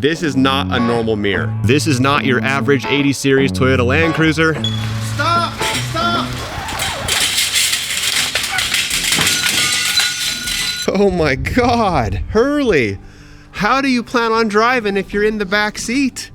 This is not a normal mirror. This is not your average 80 series Toyota Land Cruiser. Stop! Stop! Oh my God, Hurley, how do you plan on driving if you're in the back seat?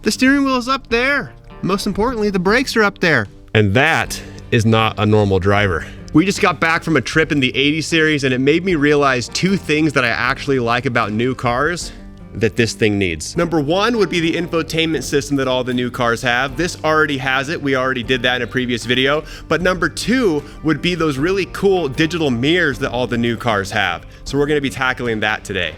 The steering wheel is up there. Most importantly, the brakes are up there. And that is not a normal driver. We just got back from a trip in the 80 series and it made me realize two things that I actually like about new cars that this thing needs. Number one would be the infotainment system that all the new cars have. This already has it. We already did that in a previous video. But number two would be those really cool digital mirrors that all the new cars have. So we're gonna be tackling that today.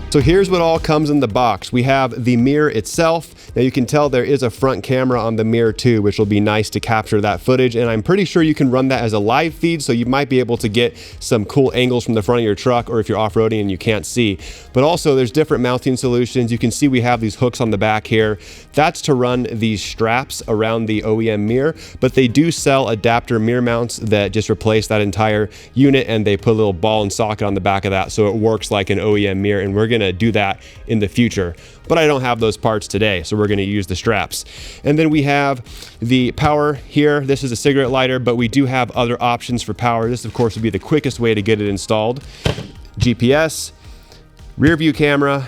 So here's what all comes in the box. We have the mirror itself. Now you can tell there is a front camera on the mirror too, which will be nice to capture that footage. And I'm pretty sure you can run that as a live feed, so you might be able to get some cool angles from the front of your truck, or if you're off-roading and you can't see. But also there's different mounting solutions. You can see we have these hooks on the back here. That's to run these straps around the OEM mirror, but they do sell adapter mirror mounts that just replace that entire unit, and they put a little ball and socket on the back of that so it works like an OEM mirror, and we're gonna do that in the future. But I don't have those parts today, so we're gonna use the straps. And then we have the power here. This is a cigarette lighter, but we do have other options for power. This, of course, would be the quickest way to get it installed. GPS, rear view camera,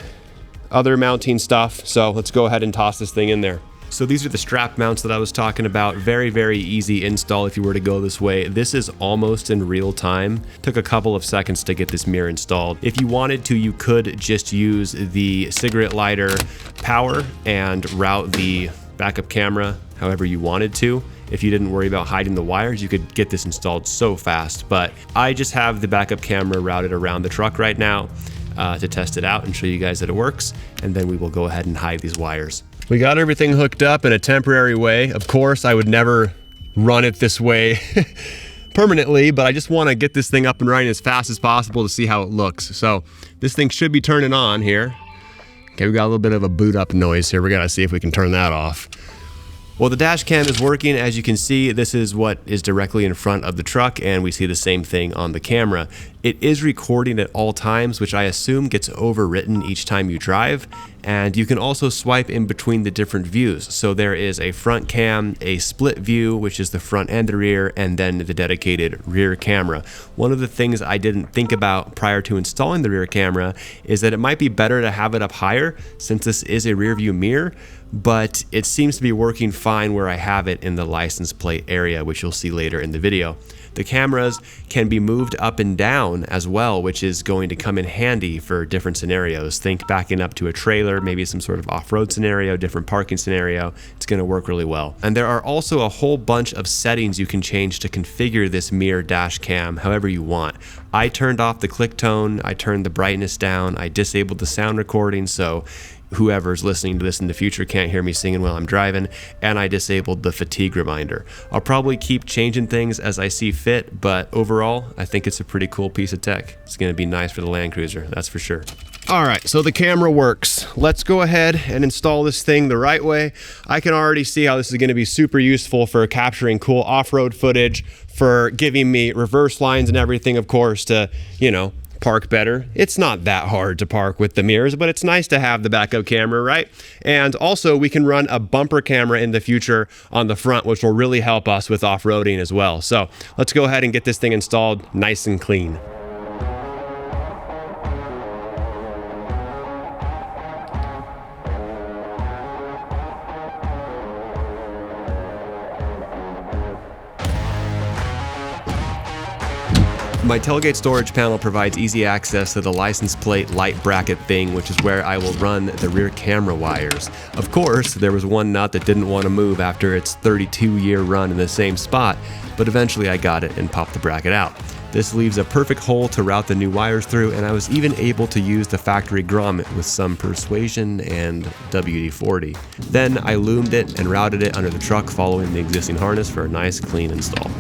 other mounting stuff. So let's go ahead and toss this thing in there. So these are the strap mounts that I was talking about. Very, very easy install if you were to go this way. This is almost in real time. Took a couple of seconds to get this mirror installed. If you wanted to, you could just use the cigarette lighter power and route the backup camera however you wanted to. If you didn't worry about hiding the wires, you could get this installed so fast. But I just have the backup camera routed around the truck right now to test it out and show you guys that it works. And then we will go ahead and hide these wires. We got everything hooked up in a temporary way. Of course, I would never run it this way permanently, but I just want to get this thing up and running as fast as possible to see how it looks. So this thing should be turning on here. Okay, we got a little bit of a boot up noise here. We got to see if we can turn that off. Well, the dash cam is working. As you can see, this is what is directly in front of the truck, and we see the same thing on the camera. It is recording at all times, which I assume gets overwritten each time you drive. And you can also swipe in between the different views. So there is a front cam, a split view, which is the front and the rear, and then the dedicated rear camera. One of the things I didn't think about prior to installing the rear camera is that it might be better to have it up higher since this is a rear view mirror, but it seems to be working fine where I have it in the license plate area, which you'll see later in the video. The cameras can be moved up and down as well, which is going to come in handy for different scenarios. Think backing up to a trailer, maybe some sort of off-road scenario, different parking scenario. It's going to work really well. And there are also a whole bunch of settings you can change to configure this mirror dash cam however you want. I turned off the click tone, I turned the brightness down, I disabled the sound recording, so whoever's listening to this in the future can't hear me singing while I'm driving, and I disabled the fatigue reminder. I'll probably keep changing things as I see fit, but overall, I think it's a pretty cool piece of tech. It's gonna be nice for the Land Cruiser, that's for sure. All right, so the camera works. Let's go ahead and install this thing the right way. I can already see how this is gonna be super useful for capturing cool off-road footage, for giving me reverse lines and everything, of course, to, you know, park better. It's not that hard to park with the mirrors, but it's nice to have the backup camera, right? And also we can run a bumper camera in the future on the front, which will really help us with off-roading as well. So let's go ahead and get this thing installed nice and clean. My tailgate storage panel provides easy access to the license plate light bracket thing, which is where I will run the rear camera wires. Of course, there was one nut that didn't want to move after its 32-year run in the same spot, but eventually I got it and popped the bracket out. This leaves a perfect hole to route the new wires through, and I was even able to use the factory grommet with some persuasion and WD-40. Then I loomed it and routed it under the truck following the existing harness for a nice clean install.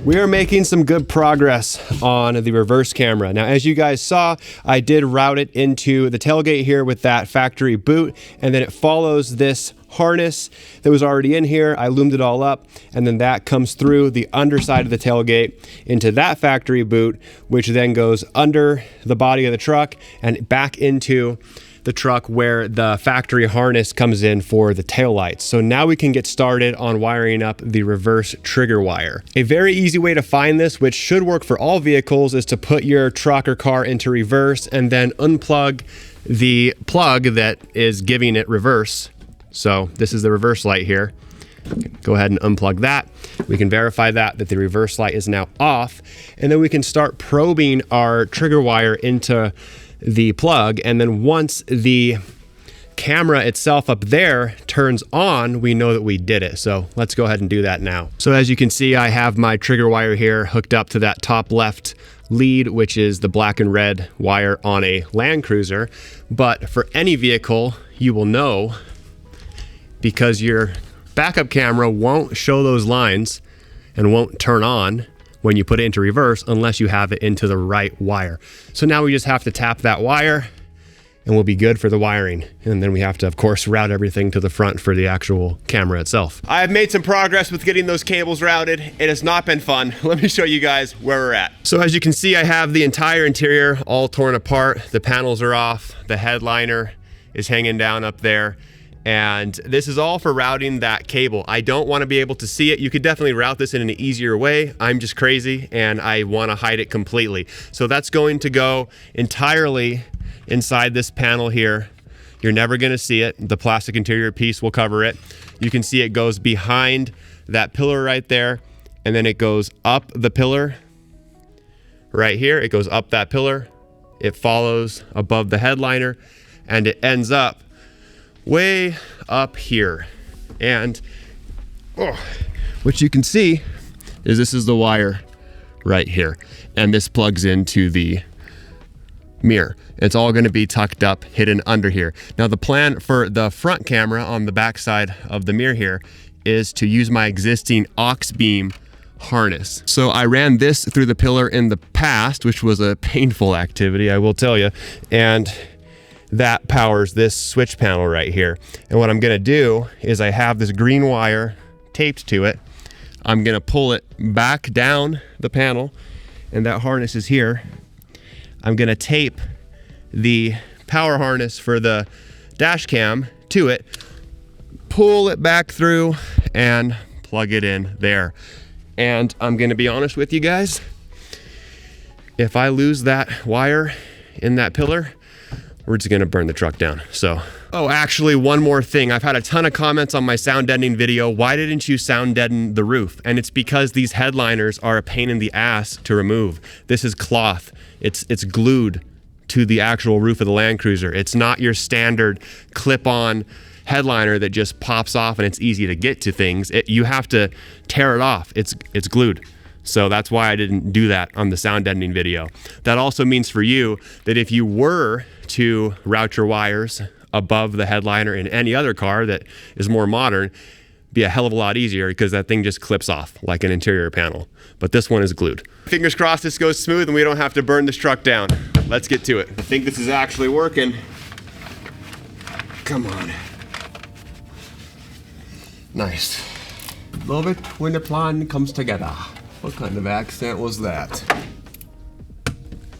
We are making some good progress on the reverse camera. Now, as you guys saw, I did route it into the tailgate here with that factory boot, and then it follows this harness that was already in here. I loomed it all up, and then that comes through the underside of the tailgate into that factory boot, which then goes under the body of the truck and back into the truck where the factory harness comes in for the taillights. So now we can get started on wiring up the reverse trigger wire. A very easy way to find this, which should work for all vehicles, is to put your truck or car into reverse and then unplug the plug that is giving it reverse. So this is the reverse light here. Go ahead and unplug that. We can verify that the reverse light is now off, and then we can start probing our trigger wire into the plug. And then once the camera itself up there turns on, we know that we did it. So let's go ahead and do that now. So as you can see, I have my trigger wire here hooked up to that top left lead, which is the black and red wire on a Land Cruiser. But for any vehicle, you will know, because your backup camera won't show those lines and won't turn on when you put it into reverse unless you have it into the right wire. So now we just have to tap that wire and we'll be good for the wiring. And then we have to, of course, route everything to the front for the actual camera itself. I have made some progress with getting those cables routed. It has not been fun. Let me show you guys where we're at. So as you can see, I have the entire interior all torn apart. The panels are off. The headliner is hanging down up there. And this is all for routing that cable. I don't want to be able to see it. You could definitely route this in an easier way. I'm just crazy and I want to hide it completely. So that's going to go entirely inside this panel here. You're never going to see it. The plastic interior piece will cover it. You can see it goes behind that pillar right there, and then it goes up the pillar right here. It goes up that pillar. It follows above the headliner, and it ends up way up here. And what you can see is this is the wire right here, and this plugs into the mirror. It's all going to be tucked up, hidden under here. Now the plan for the front camera on the back side of the mirror here is to use my existing aux beam harness. So I ran this through the pillar in the past, which was a painful activity, I will tell you, and that powers this switch panel right here. And what I'm going to do is I have this green wire taped to it. I'm going to pull it back down the panel, and that harness is here. I'm going to tape the power harness for the dash cam to it, pull it back through, and plug it in there. And I'm going to be honest with you guys, if I lose that wire in that pillar, we're just going to burn the truck down. So, oh, actually, one more thing. I've had a ton of comments on my sound deadening video. Why didn't you sound deaden the roof? And it's because these headliners are a pain in the ass to remove. This is cloth. It's glued to the actual roof of the Land Cruiser. It's not your standard clip-on headliner that just pops off and it's easy to get to things. You have to tear it off. It's glued. So that's why I didn't do that on the sound deadening video. That also means for you that if you were to route your wires above the headliner in any other car that is more modern, be a hell of a lot easier because that thing just clips off like an interior panel. But this one is glued. Fingers crossed this goes smooth and we don't have to burn this truck down. Let's get to it. I think this is actually working. Come on. Nice. Love it when the plan comes together. What kind of accent was that?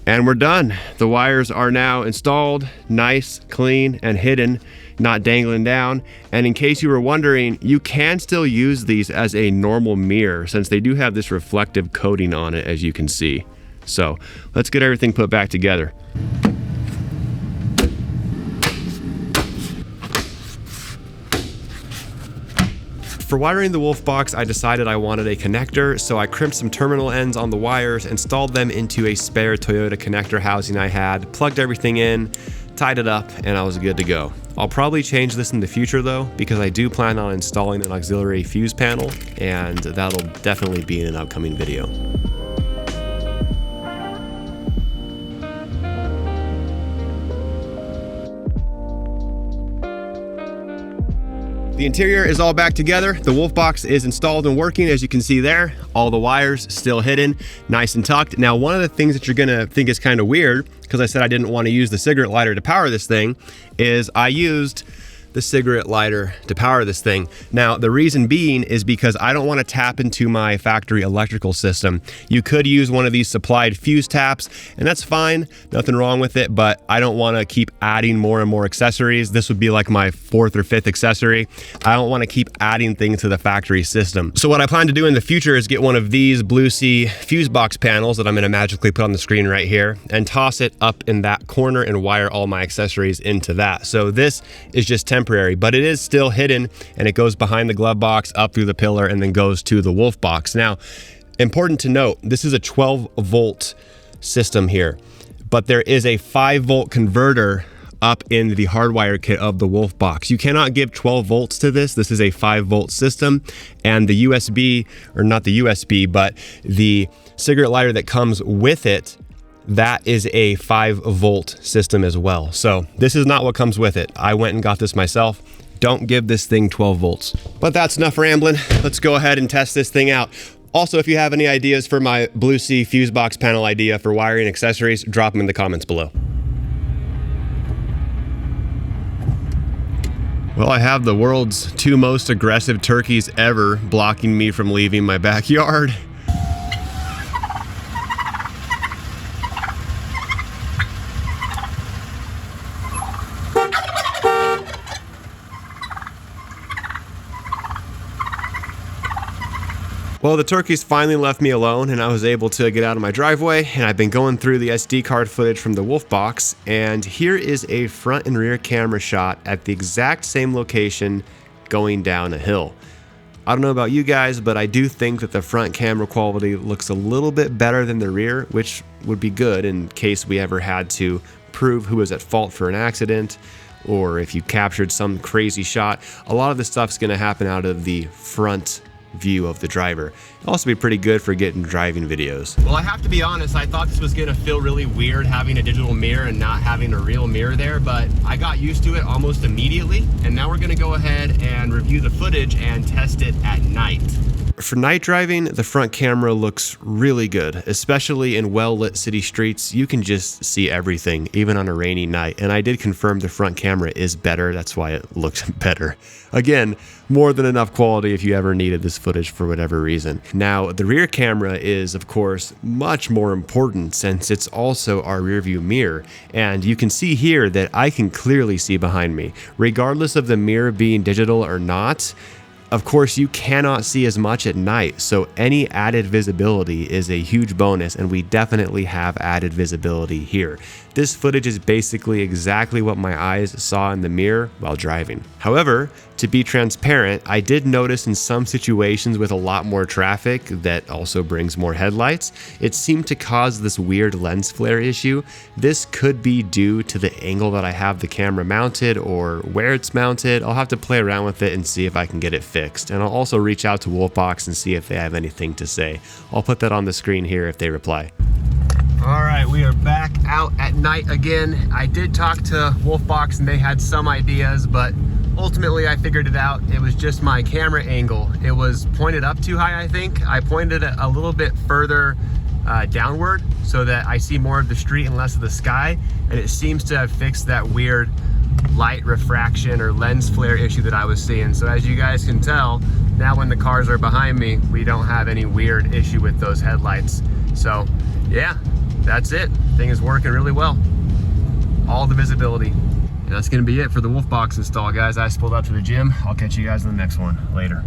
And we're done. The wires are now installed, nice, clean, and hidden, not dangling down. And in case you were wondering, you can still use these as a normal mirror since they do have this reflective coating on it, as you can see. So let's get everything put back together. For wiring the Wolfbox, I decided I wanted a connector, so I crimped some terminal ends on the wires, installed them into a spare Toyota connector housing I had, plugged everything in, tied it up, and I was good to go. I'll probably change this in the future though, because I do plan on installing an auxiliary fuse panel, and that'll definitely be in an upcoming video. The interior is all back together. The Wolfbox is installed and working, as you can see there. All the wires still hidden, nice and tucked. Now, one of the things that you're gonna think is kind of weird, because I said I didn't want to use the cigarette lighter to power this thing, is I used the cigarette lighter to power this thing. Now, the reason being is because I don't want to tap into my factory electrical system. You could use one of these supplied fuse taps, and that's fine, nothing wrong with it, but I don't want to keep adding more and more accessories. This would be like my 4th or 5th accessory. I don't want to keep adding things to the factory system. So what I plan to do in the future is get one of these Blue Sea fuse box panels that I'm going to magically put on the screen right here and toss it up in that corner and wire all my accessories into that. So this is just temporary, but it is still hidden, and it goes behind the glove box, up through the pillar, and then goes to the Wolfbox. Now, important to note, this is a 12-volt system here, but there is a 5-volt converter up in the hardwire kit of the Wolfbox. You cannot give 12 volts to this. This is a 5-volt system, and the USB, or not the USB, but the cigarette lighter that comes with it, that is a 5-volt system as well. So this is not what comes with it. I went and got this myself. Don't give this thing 12 volts. But that's enough rambling. Let's go ahead and test this thing out. Also, if you have any ideas for my Blue Sea fuse box panel idea for wiring accessories, drop them in the comments below. Well, I have the world's 2 most aggressive turkeys ever blocking me from leaving my backyard. Well, the turkeys finally left me alone, and I was able to get out of my driveway, and I've been going through the SD card footage from the Wolfbox, and here is a front and rear camera shot at the exact same location going down a hill. I don't know about you guys, but I do think that the front camera quality looks a little bit better than the rear, which would be good in case we ever had to prove who was at fault for an accident, or if you captured some crazy shot. A lot of the stuff's gonna happen out of the front view of the driver. It'll also be pretty good for getting driving videos. Well, I have to be honest, I thought this was gonna feel really weird having a digital mirror and not having a real mirror there, but I got used to it almost immediately, and now we're gonna go ahead and review the footage and test it at night. For night driving, the front camera looks really good, especially in well-lit city streets. You can just see everything, even on a rainy night. And I did confirm the front camera is better. That's why it looks better. Again, more than enough quality if you ever needed this footage for whatever reason. Now, the rear camera is, of course, much more important since it's also our rear view mirror. And you can see here that I can clearly see behind me. Regardless of the mirror being digital or not, of course, you cannot see as much at night, so any added visibility is a huge bonus, and we definitely have added visibility here. This footage is basically exactly what my eyes saw in the mirror while driving. However, to be transparent, I did notice in some situations with a lot more traffic that also brings more headlights, it seemed to cause this weird lens flare issue. This could be due to the angle that I have the camera mounted or where it's mounted. I'll have to play around with it and see if I can get it fixed. And I'll also reach out to Wolfbox and see if they have anything to say. I'll put that on the screen here if they reply. All right, we are back out at night again. I did talk to Wolfbox and they had some ideas, but ultimately I figured it out. It was just my camera angle. It was pointed up too high, I think. I pointed it a little bit further downward so that I see more of the street and less of the sky, and it seems to have fixed that weird light refraction or lens flare issue that I was seeing. So as you guys can tell, now when the cars are behind me, we don't have any weird issue with those headlights. So yeah, that's it. Thing is working really well. All the visibility. And that's gonna be it for the Wolfbox install, guys. I just pulled out to the gym. I'll catch you guys in the next one. Later.